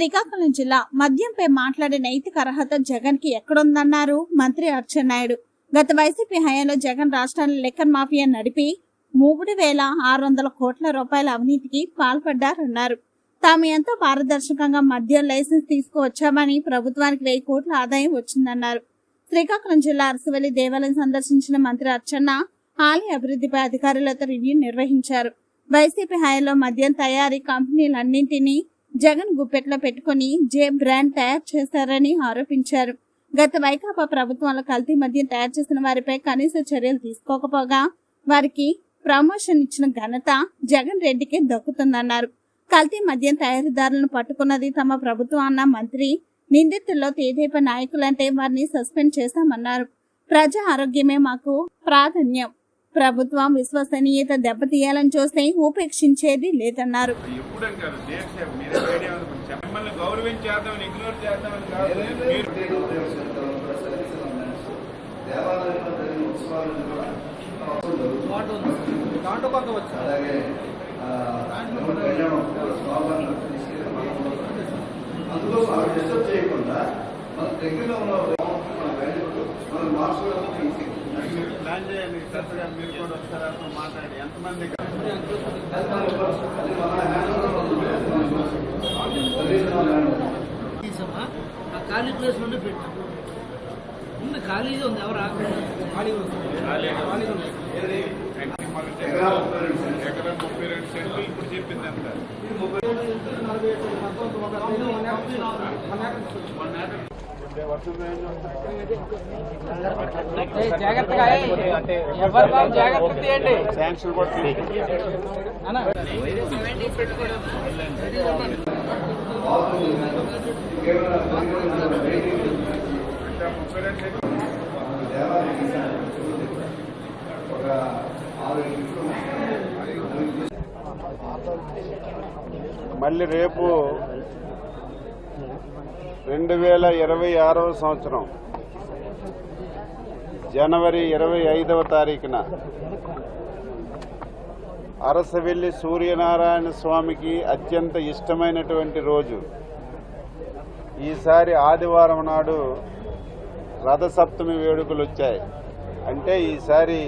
శ్రీకాకుళం జిల్లా మద్యంపై మాట్లాడే నైతిక అర్హత జగన్ కి ఎక్కడుందన్నారు మంత్రి అచ్చెన్నాయుడు. గత వైసీపీ హయాంలో జగన్ రాష్ట్రాన్ని లిక్కర్ మాఫియా నడిపి 3,600 కోట్ల రూపాయల అవినీతికి పాల్పడ్డారన్నారు. తాము ఎంతో పారదర్శకంగా మద్యం లైసెన్స్ తీసుకువచ్చామని, ప్రభుత్వానికి 1000 కోట్ల ఆదాయం వచ్చిందన్నారు. శ్రీకాకుళం జిల్లా అరసవల్లి దేవాలయం సందర్శించిన మంత్రి అచ్చెన్న ఆలయ అభివృద్ధిపై అధికారులతో రివ్యూ నిర్వహించారు. వైసీపీ హయాంలో మద్యం తయారీ కంపెనీలన్నింటినీ జగన్ గుప్పెట్లో పెట్టుకుని జే బ్రాండ్ తయారు చేశారని ఆరోపించారు. గత వైకాపా ప్రభుత్వంలో కల్తీ మద్యం తయారు చేసిన వారిపై కనీస చర్యలు తీసుకోకపోగా వారికి ప్రమోషన్ ఇచ్చిన ఘనత జగన్ రెడ్డికి దక్కుతుందన్నారు. కల్తీ మద్యం తయారీదారులను పట్టుకున్నది తమ ప్రభుత్వం అన్న మంత్రి, నిందితుల్లో తెదేపా నాయకులంటే వారిని సస్పెండ్ చేశామన్నారు. ప్రజా ఆరోగ్యమే మాకు ప్రాధాన్యం. ప్రభుత్వం విశ్వసనీయత దెబ్బతీయాలని చూస్తే ఉపేక్షించేది లేదన్నారు. మాట్లాడి ఎంతమంది ఖాళీ ప్లేస్ నుండి పెట్టాం. ముందు ఖాళీగా ఉంది, ఎవరా ఖాళీ ఎకరం 32 సెంట్లు ఇప్పుడు చెప్పింది అంత జాగ్రత్తగా జాగ్రత్త తీయండి. శాంక్షన్ కూడా మళ్ళీ రేపు 2026వ సంవత్సరం జనవరి 25వ తారీఖున అరసవెల్లి సూర్యనారాయణ స్వామికి అత్యంత ఇష్టమైనటువంటి రోజు. ఈసారి ఆదివారం నాడు రథసప్తమి వేడుకలు వచ్చాయి. అంటే ఈసారి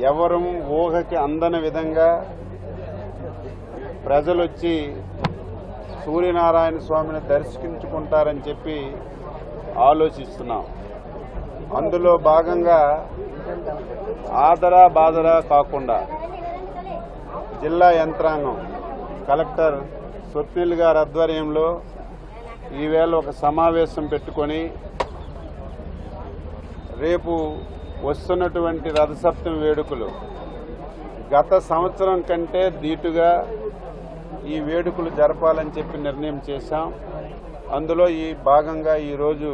ఎవరు ఊహకి అందని విధంగా ప్రజలొచ్చి సూర్యనారాయణ స్వామిని దర్శించుకుంటారని చెప్పి ఆలోచిస్తున్నాం. అందులో భాగంగా ఆదరా బాదరా కాకుండా జిల్లా యంత్రాంగం కలెక్టర్ స్వప్నిల్ గారి ఆధ్వర్యంలో ఈవేళ ఒక సమావేశం పెట్టుకొని రేపు వస్తున్నటువంటి రథసప్తమి వేడుకలు గత సంవత్సరం కంటే ధీటుగా ఈ వేడుకలు జరపాలని చెప్పి నిర్ణయం చేశాం. అందులో ఈ భాగంగా ఈరోజు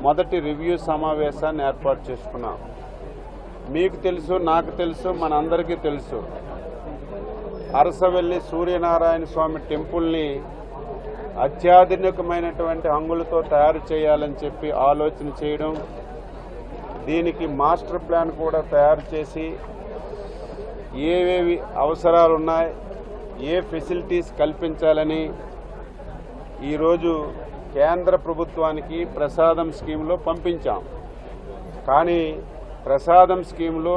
మొదటి రివ్యూ సమావేశాన్ని ఏర్పాటు చేసుకున్నాం. మీకు తెలుసు, నాకు తెలుసు, మనందరికీ తెలుసు, అరసవెల్లి సూర్యనారాయణ స్వామి టెంపుల్ని అత్యాధునికమైనటువంటి హంగులతో తయారు చేయాలని చెప్పి ఆలోచన చేయడం, దీనికి మాస్టర్ ప్లాన్ కూడా తయారు చేసి ఏవేవి అవసరాలున్నాయి, ఏ ఫెసిలిటీస్ కల్పించాలని ఈరోజు కేంద్ర ప్రభుత్వానికి ప్రసాదం స్కీమ్లో పంపించాం. కానీ ప్రసాదం స్కీమ్లో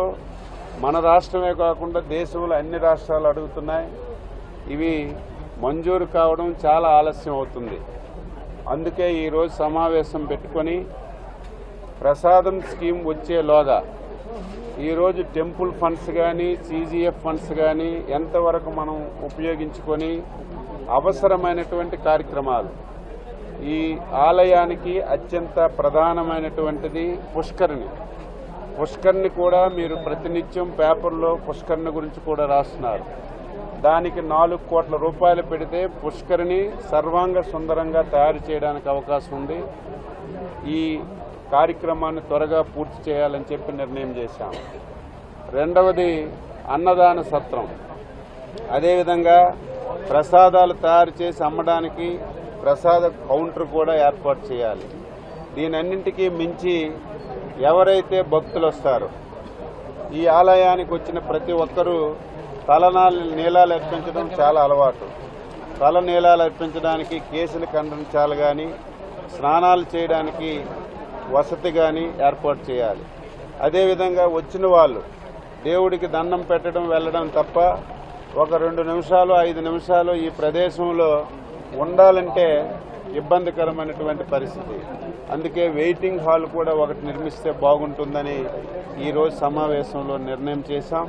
మన రాష్ట్రమే కాకుండా దేశంలో అన్ని రాష్ట్రాలు అడుగుతున్నాయి. ఇవి మంజూరు కావడం చాలా ఆలస్యం అవుతుంది. అందుకే ఈరోజు సమావేశం పెట్టుకొని ప్రసాదం స్కీమ్ వచ్చేలోగా ఈరోజు టెంపుల్ ఫండ్స్ కానీ సీజీఎఫ్ ఫండ్స్ కానీ ఎంతవరకు మనం ఉపయోగించుకొని అవసరమైనటువంటి కార్యక్రమాలు, ఈ ఆలయానికి అత్యంత ప్రధానమైనటువంటిది పుష్కరిణి కూడా మీరు ప్రతినిత్యం పేపర్లో పుష్కరిణి గురించి కూడా రాస్తున్నారు. దానికి 4 కోట్ల రూపాయలు పెడితే పుష్కరిణి సర్వాంగ సుందరంగా తయారు చేయడానికి అవకాశం ఉంది. ఈ కార్యక్రమాన్ని త్వరగా పూర్తి చేయాలని చెప్పి నిర్ణయం చేశాం. రెండవది అన్నదాన సత్రం, అదేవిధంగా ప్రసాదాలు తయారు చేసి అమ్మడానికి ప్రసాద కౌంటర్ కూడా ఏర్పాటు చేయాలి. దీనన్నింటికీ మించి ఎవరైతే భక్తులు వస్తారో, ఈ ఆలయానికి వచ్చిన ప్రతి ఒక్కరూ తలనాలు నీలాలు ఎక్కించడం చాలా అలవాటు. తలనీలాలు అర్పించడానికి కేసులు ఖండించాలి కానీ స్నానాలు చేయడానికి వసతి కానీ ఏర్పాటు చేయాలి. అదేవిధంగా వచ్చిన వాళ్ళు దేవుడికి దండం పెట్టడం వెళ్ళడం తప్ప ఒక 2 నిమిషాలు 5 నిమిషాలు ఈ ప్రదేశంలో ఉండాలంటే ఇబ్బందికరమైనటువంటి పరిస్థితి. అందుకే వెయిటింగ్ హాల్ కూడా ఒకటి నిర్మిస్తే బాగుంటుందని ఈరోజు సమావేశంలో నిర్ణయం చేశాం.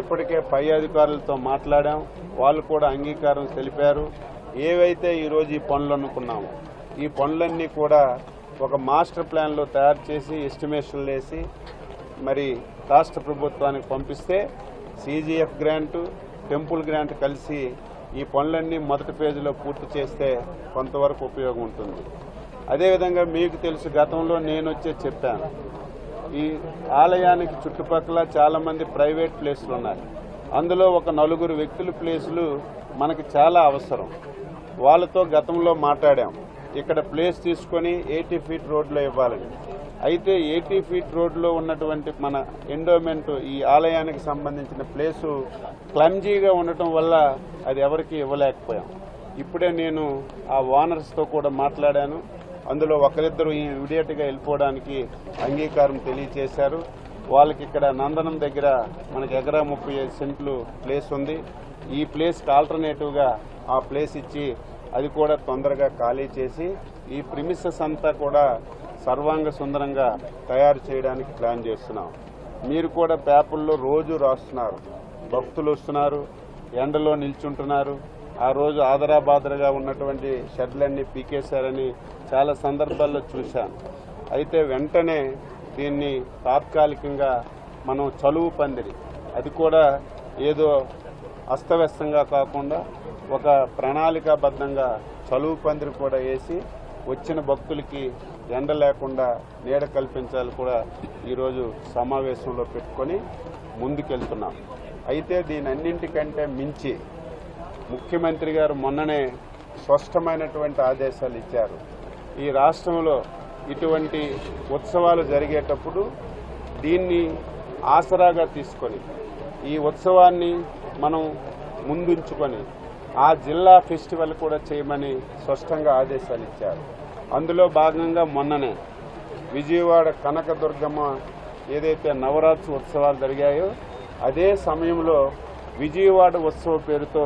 ఇప్పటికే పై అధికారులతో మాట్లాడాం, వాళ్ళు కూడా అంగీకారం తెలిపారు. ఏవైతే ఈరోజు ఈ పనులు అనుకున్నామో ఈ పనులన్నీ కూడా ఒక మాస్టర్ ప్లాన్లో తయారు చేసి ఎస్టిమేషన్లు వేసి మరి రాష్ట్ర ప్రభుత్వానికి పంపిస్తే CGF గ్రాంటు టెంపుల్ గ్రాంట్ కలిసి ఈ పనులన్నీ మొదటి ఫేజ్లో పూర్తి చేస్తే కొంతవరకు ఉపయోగం ఉంటుంది. అదేవిధంగా మీకు తెలుసు, గతంలో నేను చెప్పాను, ఈ ఆలయానికి చుట్టుపక్కల చాలామంది ప్రైవేట్ ప్లేసులు ఉన్నాయి. అందులో ఒక 4 వ్యక్తుల ప్లేసులు మనకి చాలా అవసరం. వాళ్ళతో గతంలో మాట్లాడాం, ఇక్కడ ప్లేస్ తీసుకొని 80 ఫీట్ రోడ్లో ఇవ్వాలని. అయితే 80 ఫీట్ రోడ్లో ఉన్నటువంటి మన ఎండోమెంట్ ఈ ఆలయానికి సంబంధించిన ప్లేసు క్లమ్జీగా ఉండటం వల్ల అది ఎవరికి ఇవ్వలేకపోయాం. ఇప్పుడే నేను ఆ ఓనర్స్తో కూడా మాట్లాడాను. అందులో ఒకరిద్దరు ఇమీడియట్గా వెళ్ళిపోవడానికి అంగీకారం తెలియచేశారు. వాళ్ళకి ఇక్కడ నందనం దగ్గర మనకి ఎకరా 35 సెంట్లు ప్లేస్ ఉంది. ఈ ప్లేస్కి ఆల్టర్నేటివ్గా ఆ ప్లేస్ ఇచ్చి అది కూడా తొందరగా ఖాళీ చేసి ఈ ప్రిమిసెస్ అంతా కూడా సర్వాంగ సుందరంగా తయారు చేయడానికి ప్లాన్ చేస్తున్నాం. మీరు కూడా పేపర్లో రోజు రాస్తున్నారు, భక్తులు వస్తున్నారు, ఎండలో నిల్చుంటున్నారు. ఆ రోజు ఆదరాబాదరగా ఉన్నటువంటి షెడ్లన్నీ పీకేశారని చాలా సందర్భాల్లో చూశాను. అయితే వెంటనే దీన్ని తాత్కాలికంగా మనం చలువు పందిరి, అది కూడా ఏదో అస్తవ్యస్తంగా కాకుండా ఒక ప్రణాళికాబద్ధంగా చలువు పందిరి కూడా వేసి వచ్చిన భక్తులకి ఎండ లేకుండా నీడ కల్పించాలి కూడా ఈరోజు సమావేశంలో పెట్టుకొని ముందుకెళ్తున్నాం. అయితే దీనన్నింటికంటే మించి ముఖ్యమంత్రి గారు మొన్ననే స్పష్టమైనటువంటి ఆదేశాలు ఇచ్చారు. ఈ రాష్ట్రంలో ఇటువంటి ఉత్సవాలు జరిగేటప్పుడు దీన్ని ఆసరాగా తీసుకొని ఈ ఉత్సవాన్ని మనం ముందుంచుకొని ఆ జిల్లా ఫెస్టివల్ కూడా చేయమని స్పష్టంగా ఆదేశాలు ఇచ్చారు. అందులో భాగంగా మొన్ననే విజయవాడ కనకదుర్గమ్మ ఏదైతే నవరాత్రి ఉత్సవాలు జరిగాయో అదే సమయంలో విజయవాడ ఉత్సవ పేరుతో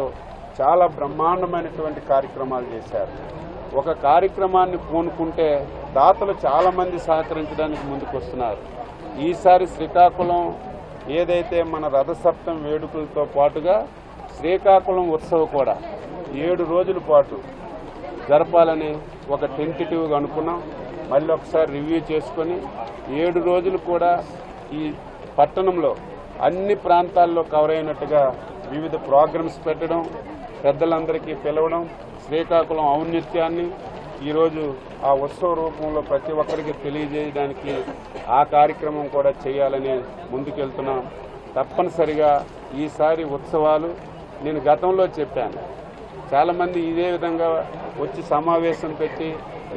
చాలా బ్రహ్మాండమైనటువంటి కార్యక్రమాలు చేశారు. ఒక కార్యక్రమాన్ని పూనుకుంటే దాతలు చాలామంది సహకరించడానికి ముందుకు వస్తున్నారు. ఈసారి శ్రీకాకుళం ఏదైతే మన రథసప్తం వేడుకలతో పాటుగా శ్రీకాకుళం ఉత్సవం కూడా 7 రోజుల పాటు జరపాలని ఒక టెంటేటివ్గా అనుకున్నాం. మళ్ళీ ఒకసారి రివ్యూ చేసుకొని 7 రోజులు కూడా ఈ పట్టణంలో అన్ని ప్రాంతాల్లో కవర్ అయినట్టుగా వివిధ ప్రోగ్రామ్స్ పెట్టడం, పెద్దలందరికీ పిలవడం, శ్రీకాకుళం ఔన్నత్యాన్ని ఈరోజు ఆ ఉత్సవ రూపంలో ప్రతి ఒక్కరికి తెలియజేయడానికి ఆ కార్యక్రమం కూడా చేయాలని ముందుకెళ్తున్నాం. తప్పనిసరిగా ఈసారి ఉత్సవాలు నేను గతంలో చెప్పాను, చాలామంది ఇదే విధంగా వచ్చి సమావేశం పెట్టి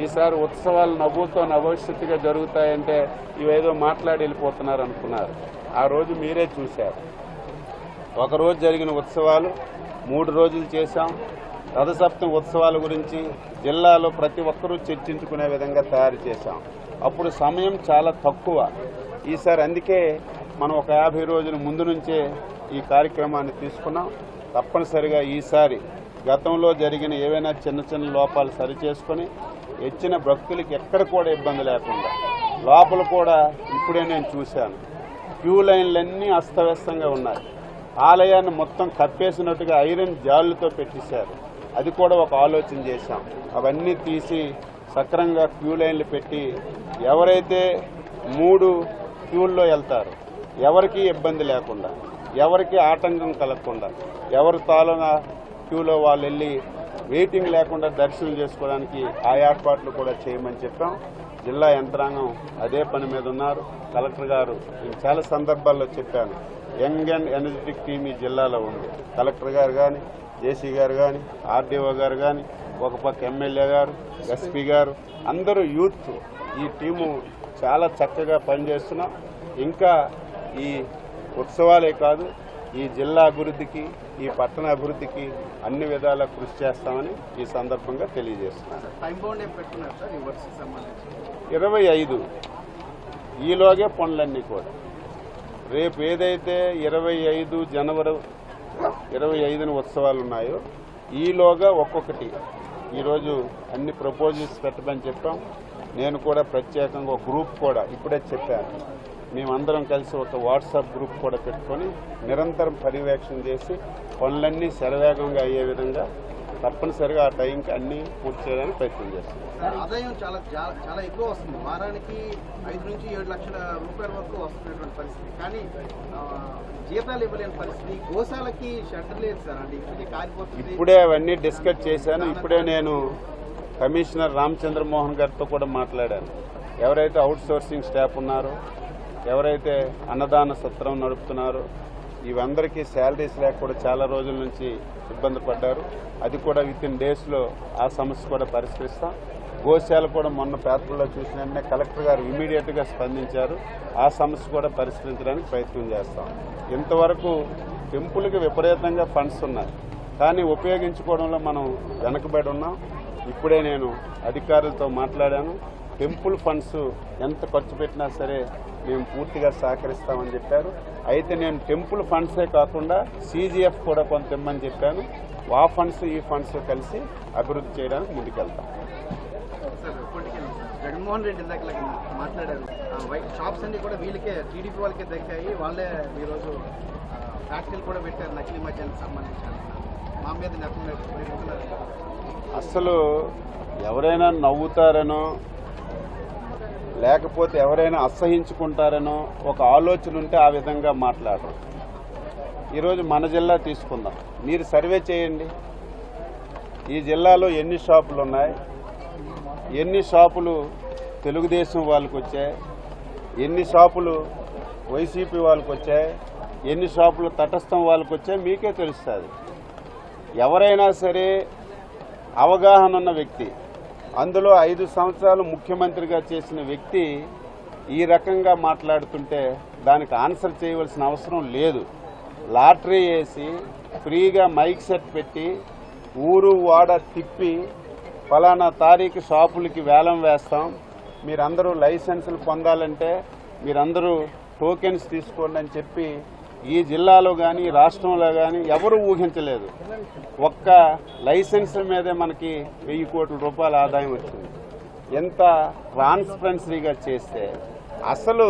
ఈసారి ఉత్సవాలు నవ్వుతో నభవిష్యత్తుగా జరుగుతాయంటే ఇవేదో మాట్లాడి వెళ్ళిపోతున్నారు అనుకున్నారు. ఆ రోజు మీరే చూశారు. ఒకరోజు జరిగిన ఉత్సవాలు 3 రోజులు చేశాం. రథసప్తం ఉత్సవాల గురించి జిల్లాలో ప్రతి ఒక్కరూ చర్చించుకునే విధంగా తయారు చేశాం. అప్పుడు సమయం చాలా తక్కువ. ఈసారి అందుకే మనం ఒక 50 రోజుల ముందు నుంచే ఈ కార్యక్రమాన్ని తీసుకున్నాం. తప్పనిసరిగా ఈసారి గతంలో జరిగిన ఏవైనా చిన్న చిన్న లోపాలు సరిచేసుకొని వచ్చిన భక్తులకి ఎక్కడ కూడా ఇబ్బంది లేకుండా, లోపల కూడా ఇప్పుడే నేను చూశాను క్యూ లైన్లన్నీ అస్తవ్యస్తంగా ఉన్నాయి. ఆలయాన్ని మొత్తం కప్పేసినట్టుగా ఐరన్ జాళ్ళతో పెట్టేశారు. అది కూడా ఒక ఆలోచన చేశాం. అవన్నీ తీసి సక్రంగా క్యూ లైన్లు పెట్టి ఎవరైతే 3 క్యూల్లో వెళ్తారు ఎవరికి ఇబ్బంది లేకుండా, ఎవరికి ఆటంకం కలగకుండా, ఎవరు తాళన క్యూలో వాళ్ళు వెళ్ళి వెయిటింగ్ లేకుండా దర్శనం చేసుకోవడానికి ఆ ఏర్పాట్లు కూడా చేయమని చెప్పాం. జిల్లా యంత్రాంగం అదే పని మీద ఉన్నారు. కలెక్టర్ గారు నేను చాలా సందర్భాల్లో చెప్పాను, యంగ్ అండ్ ఎనర్జెటిక్ టీమ్ ఈ జిల్లాలో ఉంది. కలెక్టర్ గారు కానీ, జేసీ గారు కానీ, ఆర్డీఓ గారు కానీ, ఒక పక్క ఎమ్మెల్యే గారు, ఎస్పీ గారు, అందరూ యూత్. ఈ టీము చాలా చక్కగా పనిచేస్తున్నాం. ఇంకా ఈ ఉత్సవాలే కాదు, ఈ జిల్లా అభివృద్ధికి, ఈ పట్టణ అభివృద్ధికి అన్ని విధాలా కృషి చేస్తామని ఈ సందర్భంగా తెలియజేస్తున్నాను. 25 ఈలోగే పనులన్నీ కూడా రేపు ఏదైతే 25 జనవరి 25న ఉత్సవాలు ఉన్నాయో ఈలోగా ఒక్కొక్కటి ఈరోజు అన్ని ప్రపోజల్స్ పెట్టమని చెప్పాం. నేను కూడా ప్రత్యేకంగా ఒక గ్రూప్ కూడా ఇప్పుడే చెప్పాను, మేమందరం కలిసి ఒక వాట్సాప్ గ్రూప్ కూడా పెట్టుకొని నిరంతరం పర్యవేక్షణ చేసి పనులన్నీ శరవేగంగా అయ్యే విధంగా తప్పనిసరిగా ఆ టైంకి అన్నీ పూర్తి చేయడానికి ప్రయత్నం చేస్తాం. ఆదాయం చాలా ఎక్కువ వస్తుంది. వారానికి 5 నుంచి 7 లక్షల రూపాయల వరకు వస్తున్నటువంటి పరిస్థితి, కానీ జీతాలు ఇవ్వలేని పరిస్థితి. గోశాలకి షెల్టర్ లేదు సార్, అంటే ఇప్పటికే కాలిపోతుంది. ఇప్పుడే అవన్నీ డిస్కస్ చేశాను. ఇప్పుడే నేను కమిషనర్ రామచంద్రమోహన్ గారితో కూడా మాట్లాడాను. ఎవరైతే అవుట్ సోర్సింగ్ స్టాఫ్ ఉన్నారో, ఎవరైతే అన్నదాన సత్రం నడుపుతున్నారో, ఇవందరికీ శాలరీస్ లేక కూడా చాలా రోజుల నుంచి ఇబ్బంది పడ్డారు. అది కూడా వితిన్ డేస్లో ఆ సమస్య కూడా పరిష్కరిస్తాం. గోశాల కూడా మొన్న పేపర్లో చూసిన వెంటనే కలెక్టర్ గారు ఇమీడియట్గా స్పందించారు. ఆ సమస్య కూడా పరిష్కరించడానికి ప్రయత్నం చేస్తాం. ఇంతవరకు టెంపుల్కి విపరీతంగా ఫండ్స్ ఉన్నాయి, కానీ ఉపయోగించుకోవడంలో మనం వెనకబడి ఉన్నాం. ఇప్పుడే నేను అధికారులతో మాట్లాడాను. టెంపుల్ ఫండ్స్ ఎంత ఖర్చు పెట్టినా సరే మేము పూర్తిగా సహకరిస్తామని చెప్పారు. అయితే నేను టెంపుల్ ఫండ్సే కాకుండా CGF కూడా కొంత ఇమ్మని చెప్పాను. ఆ ఫండ్స్ ఈ ఫండ్స్ కలిసి అభివృద్ధి చేయడానికి ముందుకెళ్తాం. జగన్మోహన్ రెడ్డి ఇందాక మాట్లాడారు, షాప్స్ అన్ని కూడా వీళ్ళకే, టీడీపీ వాళ్ళకే దక్కాయి. వాళ్ళే ఈరోజు ఫ్యాక్టరీలు కూడా పెట్టారు నకిలీ మద్యానికి సంబంధించి. మా మీద నెప్పుతున్నారు. అసలు ఎవరైనా నవ్వుతారనో లేకపోతే ఎవరైనా అసహించుకుంటారనో ఒక ఆలోచన ఉంటే ఆ విధంగా మాట్లాడరు. ఈరోజు మన జిల్లా తీసుకుందాం, మీరు సర్వే చేయండి. ఈ జిల్లాలో ఎన్ని షాపులు ఉన్నాయి, ఎన్ని షాపులు తెలుగుదేశం వాళ్ళకు వచ్చాయి, ఎన్ని షాపులు వైసీపీ వాళ్ళకు వచ్చాయి, ఎన్ని షాపులు తటస్థం వాళ్ళకు వచ్చాయి మీకే తెలుస్తుంది. ఎవరైనా సరే అవగాహన ఉన్న వ్యక్తి, అందులో 5 సంవత్సరాలు ముఖ్యమంత్రిగా చేసిన వ్యక్తి ఈ రకంగా మాట్లాడుతుంటే దానికి ఆన్సర్ చేయవలసిన అవసరం లేదు. లాటరీ వేసి ఫ్రీగా మైక్ సెట్ పెట్టి ఊరు వాడ తిప్పి ఫలానా తారీఖు షాపులకి వేలం వేస్తాం, మీరందరూ లైసెన్సులు పొందాలంటే మీరందరూ టోకెన్స్ తీసుకోండి అని చెప్పి ఈ జిల్లాలో కానీ రాష్ట్రంలో కానీ ఎవరూ ఊహించలేదు. ఒక్క లైసెన్సుల మీదే మనకి 1000 కోట్ల రూపాయల ఆదాయం వచ్చింది. ఎంత ట్రాన్స్పరెన్సీగా చేస్తే అసలు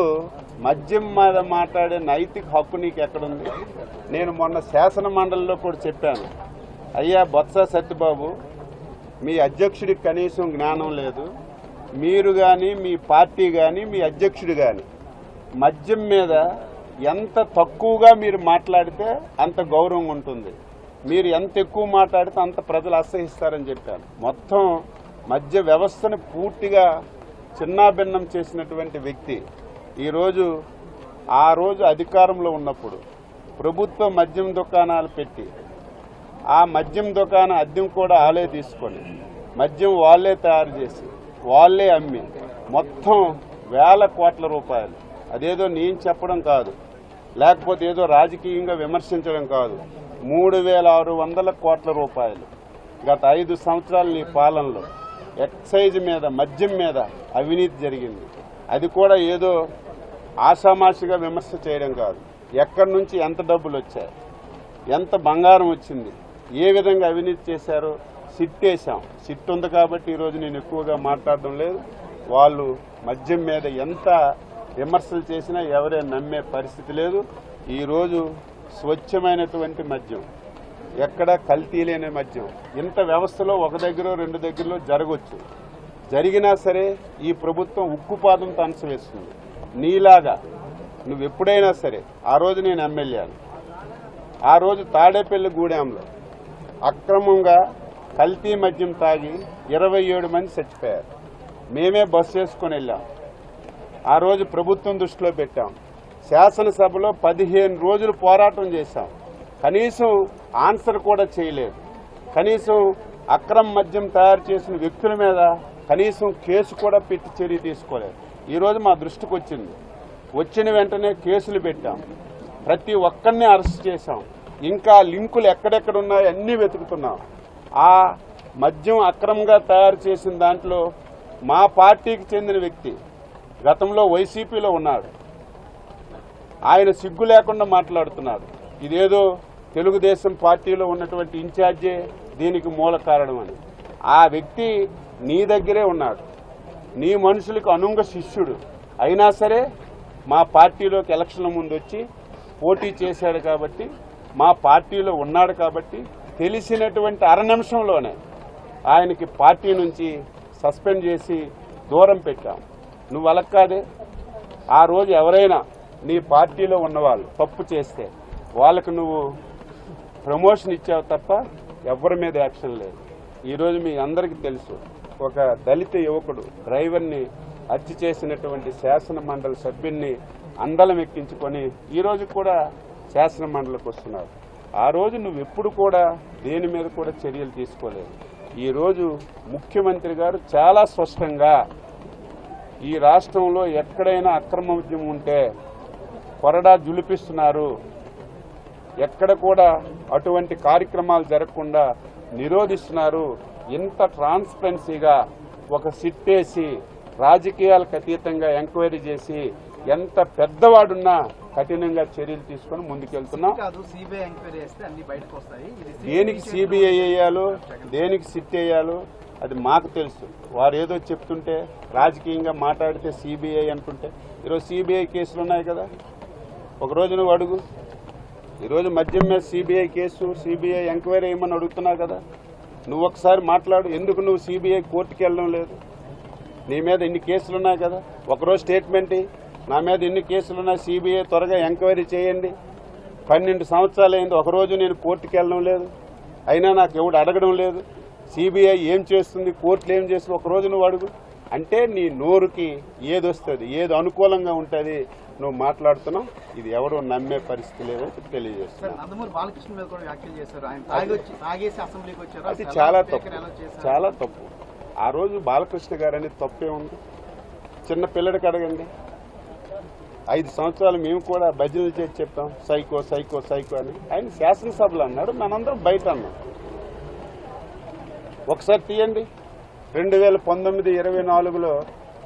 మద్యం మీద మాట్లాడే నైతిక హక్కు నీకు ఎక్కడుంది? నేను మొన్న శాసన మండలిలో కూడా చెప్పాను, అయ్యా బొత్స సత్యబాబు, మీ అధ్యక్షుడికి కనీసం జ్ఞానం లేదు, మీరు కానీ మీ పార్టీ కానీ మీ అధ్యక్షుడు కానీ మద్యం మీద ఎంత తక్కువగా మీరు మాట్లాడితే అంత గౌరవం ఉంటుంది, మీరు ఎంత ఎక్కువ మాట్లాడితే అంత ప్రజలు అసహిస్తారని చెప్పాను. మొత్తం మద్య వ్యవస్థను పూర్తిగా చిన్నాభిన్నం చేసినటువంటి వ్యక్తి ఈరోజు, ఆ రోజు అధికారంలో ఉన్నప్పుడు ప్రభుత్వ మద్యం దుకాణాలు పెట్టి ఆ మద్యం దుకాణం అద్దెం కూడా వాళ్ళే తీసుకొని మద్యం వాళ్ళే తయారు చేసి వాళ్ళే అమ్మి మొత్తం 1000 కోట్ల రూపాయలు, అదేదో నేను చెప్పడం కాదు, లేకపోతే ఏదో రాజకీయంగా విమర్శించడం కాదు, 3600 కోట్ల రూపాయలు గత 5 సంవత్సరాల నీ పాలనలో ఎక్సైజ్ మీద మద్యం మీద అవినీతి జరిగింది. అది కూడా ఏదో ఆషామాషిగా విమర్శ చేయడం కాదు, ఎక్కడి నుంచి ఎంత డబ్బులు వచ్చాయి, ఎంత బంగారం వచ్చింది, ఏ విధంగా అవినీతి చేశారో సిట్ వేసాం. సిట్ ఉంది కాబట్టి ఈరోజు నేను ఎక్కువగా మాట్లాడడం లేదు. వాళ్ళు మద్యం మీద ఎంత విమర్శలు చేసినా ఎవరే నమ్మే పరిస్థితి లేదు. ఈరోజు స్వచ్ఛమైనటువంటి మద్యం, ఎక్కడ కల్తీ లేని మద్యం ఇంత వ్యవస్థలో ఒక దగ్గర 2 దగ్గరలో జరగవచ్చు. జరిగినా సరే ఈ ప్రభుత్వం ఉక్కుపాదంతో అణచివేస్తుంది. నీలాగా నువ్వు ఎప్పుడైనా సరే, ఆ రోజు నేను ఎమ్మెల్యేను, ఆ రోజు తాడేపల్లి గూడెంలో అక్రమంగా కల్తీ మద్యం తాగి 27 మంది చచ్చిపోయారు. మేమే బస్సు వేసుకొని వెళ్ళాం. ఆ రోజు ప్రభుత్వం దృష్టిలో పెట్టాం. శాసనసభలో 15 రోజులు పోరాటం చేశాం. కనీసం ఆన్సర్ కూడా చేయలేదు. కనీసం అక్రమ మద్యం తయారు చేసిన వ్యక్తుల మీద కనీసం కేసు కూడా పెట్టి చర్య తీసుకోలేదు. ఈరోజు మా దృష్టికి వచ్చింది. వచ్చిన వెంటనే కేసులు పెట్టాం. ప్రతి ఒక్కరిని అరెస్ట్ చేశాం. ఇంకా లింకులు ఎక్కడెక్కడ ఉన్నాయో అన్నీ వెతుకుతున్నాం. ఆ మద్యం అక్రమంగా తయారు చేసిన దాంట్లో మా పార్టీకి చెందిన వ్యక్తి గతంలో వైసీపీలో ఉన్నాడు. ఆయన సిగ్గు లేకుండా మాట్లాడుతున్నాడు. ఇదేదో తెలుగుదేశం పార్టీలో ఉన్నటువంటి ఇన్ఛార్జే దీనికి మూల కారణమని. ఆ వ్యక్తి నీ దగ్గరే ఉన్నాడు, నీ మనుషులకు అనుంగ శిష్యుడు. అయినా సరే మా పార్టీలోకి ఎలక్షన్ల ముందు వచ్చి పోటీ చేశాడు కాబట్టి, మా పార్టీలో ఉన్నాడు కాబట్టి తెలిసినటువంటి అర నిమిషంలోనే ఆయనకి పార్టీ నుంచి సస్పెండ్ చేసి దూరం పెట్టాం. నువ్వు అలా కాదే. ఆ రోజు ఎవరైనా నీ పార్టీలో ఉన్నవాళ్ళు తప్పు చేస్తే వాళ్ళకు నువ్వు ప్రమోషన్ ఇచ్చావు తప్ప ఎవరి మీద యాక్షన్ లేదు. ఈరోజు మీ అందరికీ తెలుసు, ఒక దళిత యువకుడు డ్రైవర్ని హత్య చేసినటువంటి శాసన మండలి సభ్యున్ని అందలం ఎక్కించుకొని ఈరోజు కూడా శాసన మండలికి వస్తున్నారు. ఆ రోజు నువ్వు ఎప్పుడు కూడా దేని మీద కూడా చర్యలు తీసుకోలేదు. ఈరోజు ముఖ్యమంత్రి గారు చాలా స్పష్టంగా ఈ రాష్ట్రంలో ఎక్కడైనా అక్రమ ఉద్యమం ఉంటే కొరడా జులిపిస్తున్నారు, ఎక్కడ కూడా అటువంటి కార్యక్రమాలు జరగకుండా నిరోధిస్తున్నారు. ఇంత ట్రాన్స్పరెన్సీగా ఒక సిట్ వేసి రాజకీయాలకు అతీతంగా ఎంక్వైరీ చేసి ఎంత పెద్దవాడున్నా కఠినంగా చర్యలు తీసుకొని ముందుకెళ్తున్నాం. దేనికి సిబిఐ వేయాలో, దేనికి సిట్ వేయాలో అది మాకు తెలుసు. వారు ఏదో చెప్తుంటే రాజకీయంగా మాట్లాడితే సిబిఐ అనుకుంటే, ఈరోజు సిబిఐ కేసులు ఉన్నాయి కదా. ఒకరోజు నువ్వు అడుగు, ఈరోజు మద్యం మీద సిబిఐ కేసు, సిబిఐ ఎంక్వైరీ ఏమని అడుగుతున్నావు కదా. నువ్వు ఒకసారి మాట్లాడు, ఎందుకు నువ్వు సిబిఐ కోర్టుకి వెళ్ళడం లేదు? నీ మీద ఇన్ని కేసులు ఉన్నాయి కదా. ఒకరోజు స్టేట్మెంట్ నా మీద ఇన్ని కేసులున్నాయి, సిబిఐ త్వరగా ఎంక్వైరీ చేయండి. 12 సంవత్సరాలు అయింది, ఒకరోజు నేను కోర్టుకి వెళ్ళడం లేదు, అయినా నాకు ఎవడు అడగడం లేదు. సిబిఐ ఏం చేస్తుంది, కోర్టులు ఏం చేస్తుంది, ఒకరోజు నువ్వు అడుగు. అంటే నీ నోరుకి ఏది వస్తుంది, ఏది అనుకూలంగా ఉంటుంది నువ్వు మాట్లాడుతున్నావు. ఇది ఎవరు నమ్మే పరిస్థితి లేదని తెలియజేస్తున్నాను. అది చాలా తప్పు, చాలా తప్పు. ఆ రోజు బాలకృష్ణ గారు అనేది తప్పే ఉంది. చిన్న పిల్లడికి అడగండి. 5 సంవత్సరాలు మేము కూడా భజనలు చేసి చెప్పాం సైకో సైకో సైకో అని. ఆయన శాసనసభలో అన్నాడు, మనందరం బయట అన్నాం. ఒకసారి తీయండి, 2019-24లో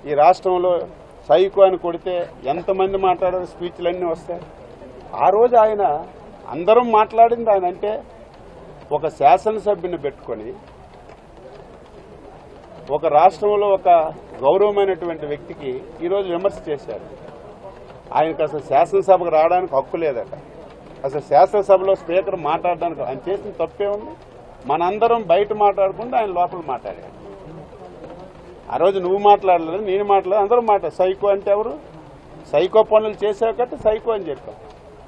ఈ రాష్ట్రంలో సైకో అని కొడితే ఎంతమంది మాట్లాడారు, స్పీచ్లన్నీ వస్తాయి. ఆ రోజు ఆయన అందరం మాట్లాడింది ఆయన అంటే ఒక శాసనసభ్యుని పెట్టుకొని ఒక రాష్ట్రంలో ఒక గౌరవమైనటువంటి వ్యక్తికి ఈరోజు విమర్శ చేశారు. ఆయనకు అసలు శాసనసభకు రావడానికి హక్కు లేదట. అసలు శాసనసభలో స్పీకర్ మాట్లాడడానికి ఆయన చేసిన తప్పే ఉంది. మనందరం బయట మాట్లాడకుండా ఆయన లోపల మాట్లాడాడు. ఆ రోజు నువ్వు మాట్లాడలేదు, నేను మాట్లాడలేదు, అందరూ మాట్లాడు. సైకో అంటే ఎవరు? సైకో పనులు చేసావు కాబట్టి సైకో అని చెప్పావు.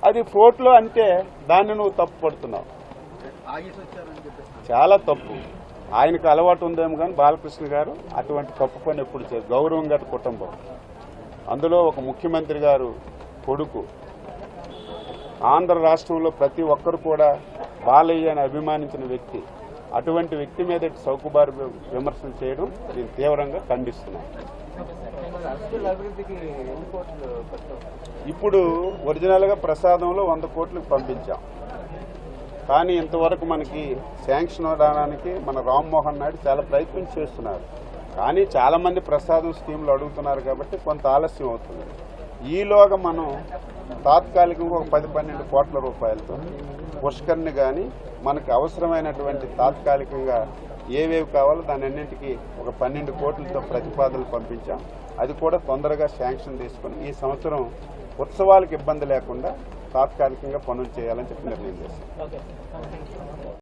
అది కోర్టులో అంటే దాన్ని నువ్వు తప్పు పడుతున్నావు. చాలా తప్పు. ఆయనకు అలవాటు ఉందేమో కానీ బాలకృష్ణ గారు అటువంటి తప్పు పని ఎప్పుడు చేయరు. గౌరవం గల కుటుంబం, అందులో ఒక ముఖ్యమంత్రి గారు కొడుకు. ఆంధ్ర రాష్ట్రంలో ప్రతి ఒక్కరు కూడా బాలయ్య అని అభిమానించిన వ్యక్తి. అటువంటి వ్యక్తి మీద చౌకబారు విమర్శలు చేయడం నేను తీవ్రంగా ఖండిస్తున్నాను. ఇప్పుడు ఒరిజినల్గా ప్రసాదంలో 100 కోట్లకు పంపించాం. కానీ ఇంతవరకు మనకి శాంక్షన్ అవడానికి మన రామ్మోహన్ నాయుడు చాలా ప్రయత్నం చేస్తున్నారు. కానీ చాలామంది ప్రసాదం స్కీమ్లు అడుగుతున్నారు కాబట్టి కొంత ఆలస్యం అవుతుంది. ఈలోగా మనం తాత్కాలికంగా ఒక 10-12 కోట్ల రూపాయలతో పుష్కర్ని కానీ మనకు అవసరమైనటువంటి తాత్కాలికంగా ఏవేవి కావాలో దాని అన్నింటికి ఒక 12 కోట్లతో ప్రతిపాదనలు పంపించాం. అది కూడా తొందరగా శాంక్షన్ తీసుకొని ఈ సంవత్సరం ఉత్సవాలకు ఇబ్బంది లేకుండా తాత్కాలికంగా పనులు చేయాలని చెప్పి నిర్ణయం చేశాం.